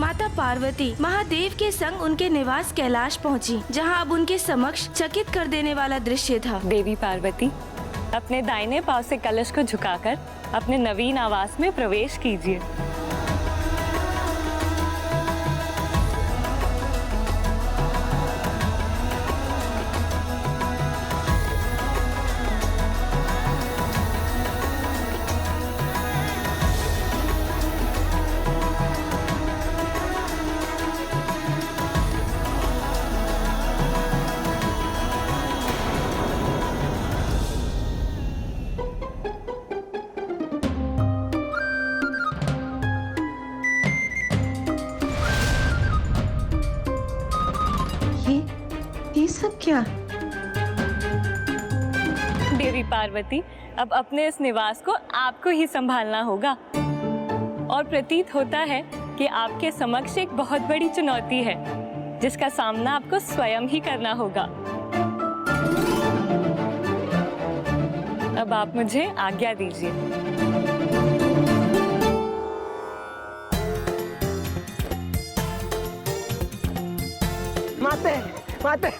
माता पार्वती महादेव के संग उनके निवास कैलाश पहुंची, जहां अब उनके समक्ष चकित कर देने वाला दृश्य था। देवी पार्वती, अपने दाहिने पांव से कलश को झुकाकर अपने नवीन आवास में प्रवेश कीजिए। ये सब क्या? देवी पार्वती, अब अपने इस निवास को आपको ही संभालना होगा और प्रतीत होता है कि आपके समक्ष एक बहुत बड़ी चुनौती है, जिसका सामना आपको स्वयं ही करना होगा। अब आप मुझे आज्ञा दीजिए। माते, माते।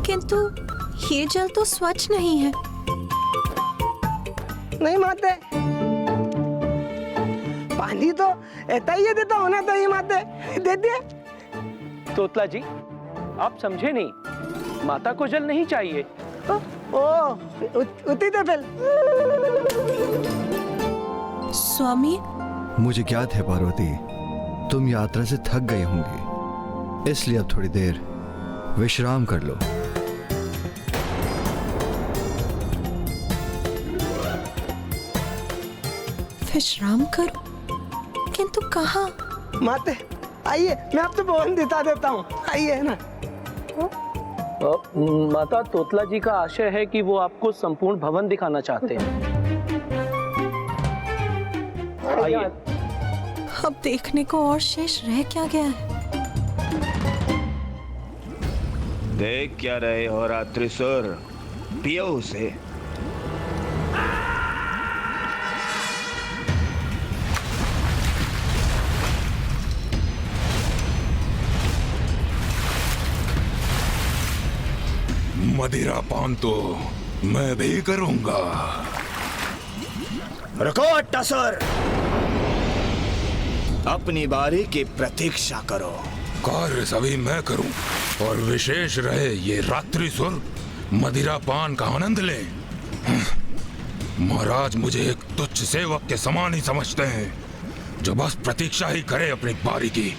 किंतु ये जल तो स्वच्छ नहीं है। नहीं माते, पानी तो ऐसा ही देता होना चाहिए माते, देते। तोतला जी, आप समझे नहीं, माता को जल नहीं चाहिए। उती तो फिर। स्वामी, मुझे ज्ञात है पार्वती, तुम यात्रा से थक गए होंगे, इसलिए अब थोड़ी देर विश्राम कर लो। विश्राम करो? किंतु कहाँ? माते, आइए, मैं आपको भवन दिखा देता हूँ। आइए ना। माता, तोतला जी का आशय है कि वो आपको संपूर्ण भवन दिखाना चाहते हैं। आइए। अब देखने को और शेष रह क्या गया है? देख क्या रहे हो रात्रिसुर, पियो उसे। मदिरा पान तो मैं भी करूंगा। रुको अट्टासुर, अपनी बारी की प्रतीक्षा करो। कार्य सभी मैं करूं और विशेष रहे ये रात्रिसुर मदिरा पान का आनंद ले। महाराज मुझे एक तुच्छ सेवक के समान ही समझते हैं, जो बस प्रतीक्षा ही करे अपनी बारी की।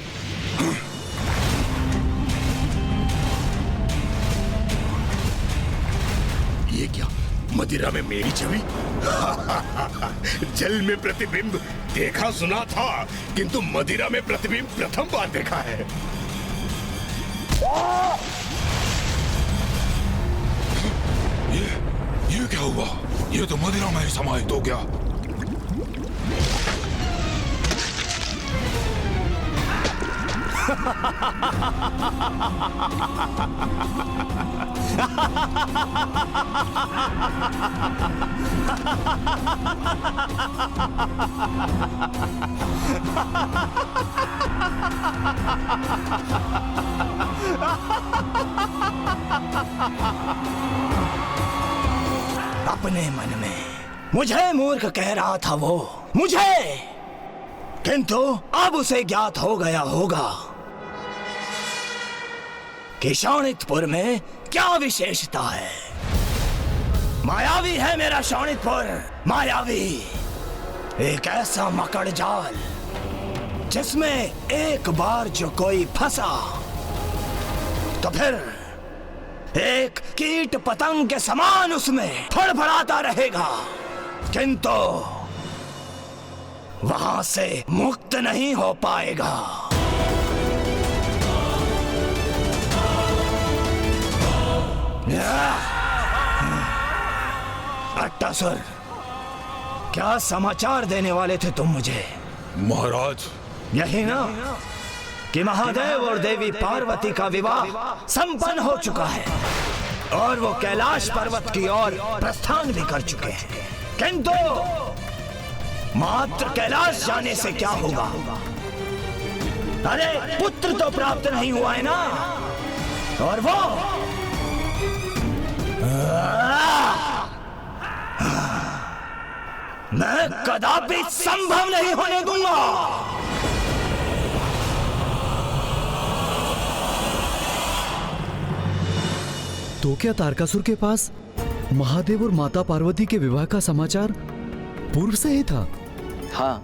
ये क्या, मदिरा में मेरी छवि? जल में प्रतिबिंब देखा सुना था, किंतु मदिरा में प्रतिबिंब प्रथम बार देखा है। ये क्या हुआ? ये तो मदिरा में ही समाहित हो गया। अपने मन में मुझे मूर्ख कह रहा था वो, मुझे, किंतु अब उसे ज्ञात हो गया होगा कि शोणितपुर में क्या विशेषता है। मायावी है मेरा शोणितपुर, मायावी। एक ऐसा मकड़ जाल जिसमें एक बार जो कोई फंसा तो फिर एक कीट पतंग के समान उसमें फड़फड़ाता रहेगा, किंतु वहां से मुक्त नहीं हो पाएगा। अट्टासुर, क्या समाचार देने वाले थे तुम मुझे? महाराज, यही ना कि महादेव और देवी पार्वती का विवाह संपन्न हो चुका है और वो कैलाश पर्वत की ओर प्रस्थान भी कर चुके हैं, किंतु मात्र कैलाश जाने से क्या होगा? अरे पुत्र तो प्राप्त नहीं हुआ है ना, और वो मैं कदापि संभव नहीं होने दूंगा। तो क्या तारकासुर के पास महादेव और माता पार्वती के विवाह का समाचार पूर्व से ही था? हाँ,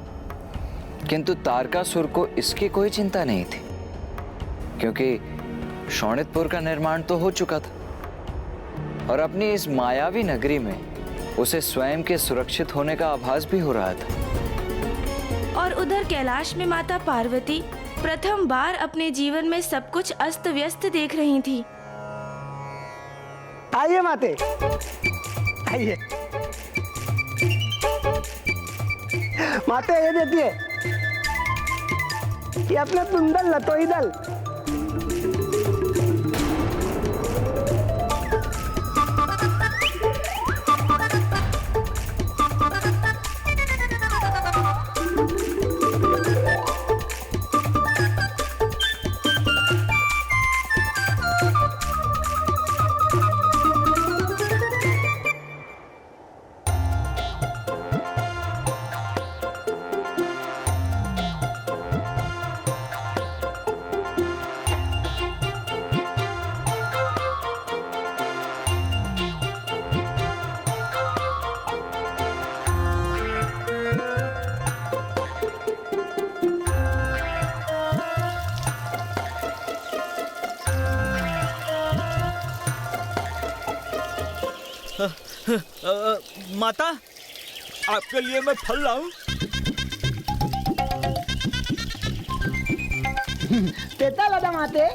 किंतु तारकासुर को इसकी कोई चिंता नहीं थी, क्योंकि शोणितपुर का निर्माण तो हो चुका था और अपनी इस मायावी नगरी में उसे स्वयं के सुरक्षित होने का आभास भी हो रहा था। और उधर कैलाश में माता पार्वती प्रथम बार अपने जीवन में सब कुछ अस्त व्यस्त देख रही थी। आइए माते, आइए। माते ये देखिए, ये अपना तुंदल लतोई दल। माता, आपके लिए मैं फल लाऊं? तेता लदा माते।